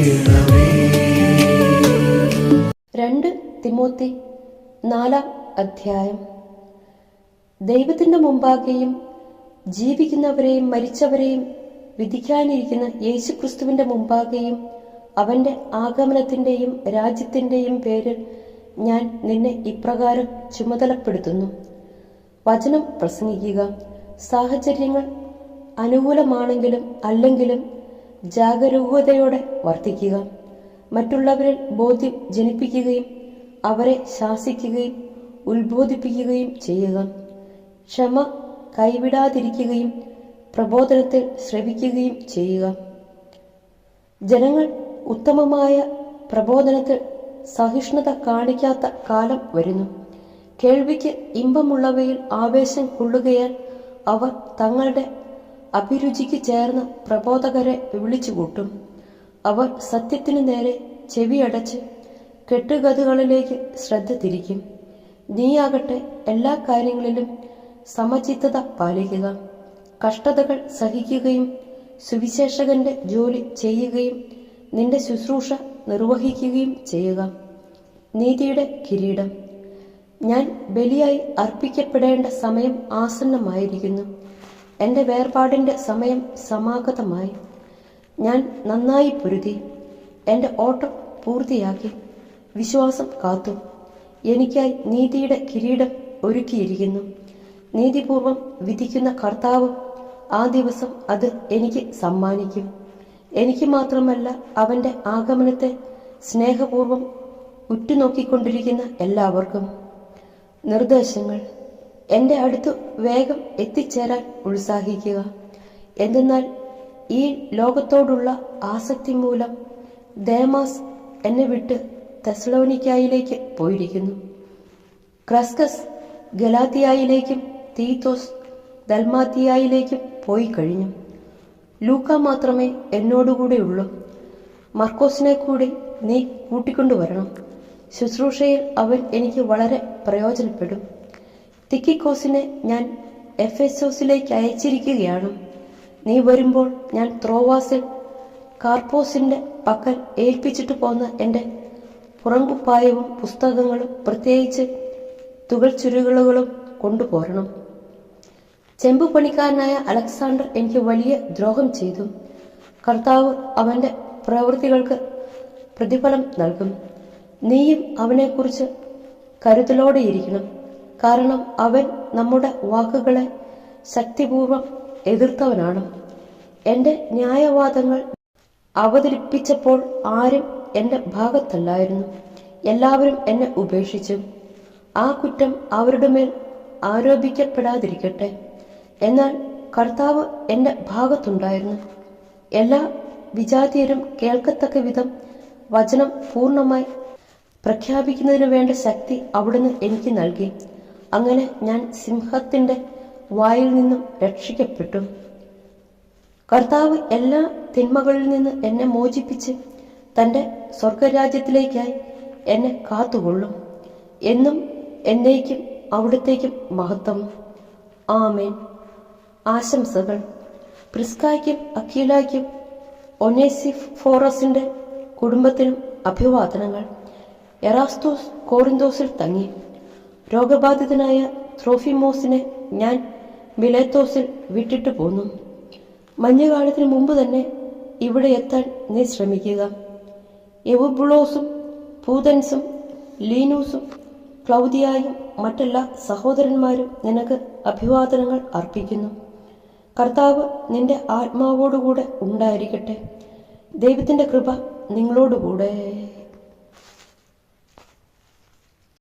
2 Timothy 4 അധ്യായം. ദൈവത്തിൻ്റെ മുമ്പാകെയും ജീവിക്കുന്നവരെയും മരിച്ചവരെയും വിധിക്കാനിരിക്കുന്ന യേശുക്രിസ്തുവിൻ്റെ മുമ്പാകെയും അവൻ്റെ ആഗമനത്തിൻ്റെയും രാജ്യത്തിൻ്റെയും പേരിൽ ഞാൻ നിന്നെ ഇപ്രകാരം ചുമതലപ്പെടുത്തുന്നു. വചനം പ്രസംഗിക്കുക. സാഹചര്യങ്ങൾ അനുകൂലമാണെങ്കിലും അല്ലെങ്കിലും ജാഗരൂകതയോടെ വർത്തിക്കുക. മറ്റുള്ളവരിൽ ബോധ്യം ജനിപ്പിക്കുകയും അവരെ ശാസിക്കുകയും ഉത്ബോധിപ്പിക്കുകയും ചെയ്യുക. ക്ഷമ കൈവിടാതിരിക്കുകയും പ്രബോധനത്തിൽ ശ്രവിക്കുകയും ചെയ്യുക. ജനങ്ങൾ ഉത്തമമായ പ്രബോധനത്തിൽ സഹിഷ്ണുത കാണിക്കാത്ത കാലം വരുന്നു. കേൾവിക്ക് ഇമ്പമുള്ളവയിൽ ആവേശം കൊള്ളുകയാൽ അവർ തങ്ങളുടെ അഭിരുചിക്ക് ചേർന്ന പ്രബോധകരെ വിളിച്ചുകൂട്ടും. അവർ സത്യത്തിനു നേരെ ചെവിയടച്ച് കെട്ടുകഥകളിലേക്ക് ശ്രദ്ധ തിരിക്കും. നീയാകട്ടെ എല്ലാ കാര്യങ്ങളിലും സമചിത്തത പാലിക്കുക. കഷ്ടതകൾ സഹിക്കുകയും സുവിശേഷകന്റെ ജോലി ചെയ്യുകയും നിന്റെ ശുശ്രൂഷ നിർവഹിക്കുകയും ചെയ്യുക. നീതിയുടെ കിരീടം. ഞാൻ ബലിയായി അർപ്പിക്കപ്പെടേണ്ട സമയം ആസന്നമായിരിക്കുന്നു. എൻ്റെ വേർപാടിൻ്റെ സമയം സമാഗതമായി. ഞാൻ നന്നായി പൊരുതി എൻ്റെ ഓട്ടം പൂർത്തിയാക്കി വിശ്വാസം കാത്തു. എനിക്കായി നീതിയുടെ കിരീടം ഒരുക്കിയിരിക്കുന്നു. നീതിപൂർവം വിധിക്കുന്ന കർത്താവ് ആ ദിവസം അത് എനിക്ക് സമ്മാനിക്കും. എനിക്ക് മാത്രമല്ല, അവൻ്റെ ആഗമനത്തെ സ്നേഹപൂർവം ഉറ്റുനോക്കിക്കൊണ്ടിരിക്കുന്ന എല്ലാവർക്കും. നിർദ്ദേശങ്ങൾ. എൻ്റെ അടുത്ത് വേഗം എത്തിച്ചേരാൻ ഉത്സാഹിക്കുക. എന്തെന്നാൽ ഈ ലോകത്തോടുള്ള ആസക്തി മൂലം ദേമാസ് എന്നെ വിട്ട് തെസ്സലോനിക്കായിലേക്ക് പോയിരിക്കുന്നു. ക്രസ്കസ് ഗലാത്തിയായിലേക്കും തീത്തോസ് ദൽമാത്തിയായിലേക്കും പോയി കഴിഞ്ഞു. ലൂക്ക മാത്രമേ എന്നോടുകൂടെയുള്ളൂ. മർക്കോസിനെ കൂടി നീ കൂട്ടിക്കൊണ്ടുവരണം. ശുശ്രൂഷയിൽ അവൻ എനിക്ക് വളരെ പ്രയോജനപ്പെടും. തിക്കിക്കോസിനെ ഞാൻ എഫെസോസിലേക്ക് അയച്ചിരിക്കുകയാണ്. നീ വരുമ്പോൾ ഞാൻ ത്രോവാസിൽ കാർപ്പോസിന്റെ പക്കൽ ഏൽപ്പിച്ചിട്ട് പോന്ന എൻ്റെ പുറങ്കുപ്പായവും പുസ്തകങ്ങളും പ്രത്യേകിച്ച് തുകൽ ചുരുളുകളും കൊണ്ടുപോരണം. ചെമ്പുപണിക്കാരനായ അലക്സാണ്ടർ എനിക്ക് വലിയ ദ്രോഹം ചെയ്തു. കർത്താവ് അവൻ്റെ പ്രവൃത്തികൾക്ക് പ്രതിഫലം നൽകും. നീയും അവനെക്കുറിച്ച് കരുതലോടെയിരിക്കണം. കാരണം അവൻ നമ്മുടെ വാക്കുകളെ ശക്തിപൂർവം എതിർത്തവനാണ്. എൻ്റെ ന്യായവാദങ്ങൾ അവതരിപ്പിച്ചപ്പോൾ ആരും എൻ്റെ ഭാഗത്തല്ലായിരുന്നു. എല്ലാവരും എന്നെ ഉപേക്ഷിച്ചു. ആ കുറ്റം അവരുടെ മേൽ ആരോപിക്കപ്പെടാതിരിക്കട്ടെ. എന്നാൽ കർത്താവ് എൻ്റെ ഭാഗത്തുണ്ടായിരുന്നു. എല്ലാ വിജാതീയരും കേൾക്കത്തക്ക വിധം വചനം പൂർണ്ണമായി പ്രഖ്യാപിക്കുന്നതിനു വേണ്ട ശക്തി അവിടുന്ന് എനിക്ക് നൽകി. അങ്ങനെ ഞാൻ സിംഹത്തിൻ്റെ വായിൽ നിന്നും രക്ഷിക്കപ്പെട്ടു. കർത്താവ് എല്ലാ തിന്മകളിൽ നിന്ന് എന്നെ മോചിപ്പിച്ച് തൻ്റെ സ്വർഗരാജ്യത്തിലേക്കായി എന്നെ കാത്തുകൊള്ളും. എന്നും എന്നേക്കും അവിടത്തേക്കും മഹത്വം. ആമേൻ. ആശംസകൾ. പ്രിസ്കായ്ക്കും അക്കീലായ്ക്കും ഒനേസിഫോറസിന്റെ കുടുംബത്തിനും അഭിവാദനങ്ങൾ. എറാസ്തോസ് കോറിന്തോസിൽ തങ്ങി. രോഗബാധിതനായ ത്രോഫിമോസിനെ ഞാൻ മിലേത്തോസിൽ വിട്ടിട്ട് പോന്നു. മഞ്ഞുകാലത്തിന് മുമ്പ് തന്നെ ഇവിടെ എത്താൻ നീ ശ്രമിക്കുക. എവുബുളോസും പൂതൻസും ലീനൂസും ക്ലൗദിയായും മറ്റെല്ലാ സഹോദരന്മാരും നിനക്ക് അഭിവാദനങ്ങൾ അർപ്പിക്കുന്നു. കർത്താവ് നിന്റെ ആത്മാവോടുകൂടെ ഉണ്ടായിരിക്കട്ടെ. ദൈവത്തിൻ്റെ കൃപ നിങ്ങളോടുകൂടെ.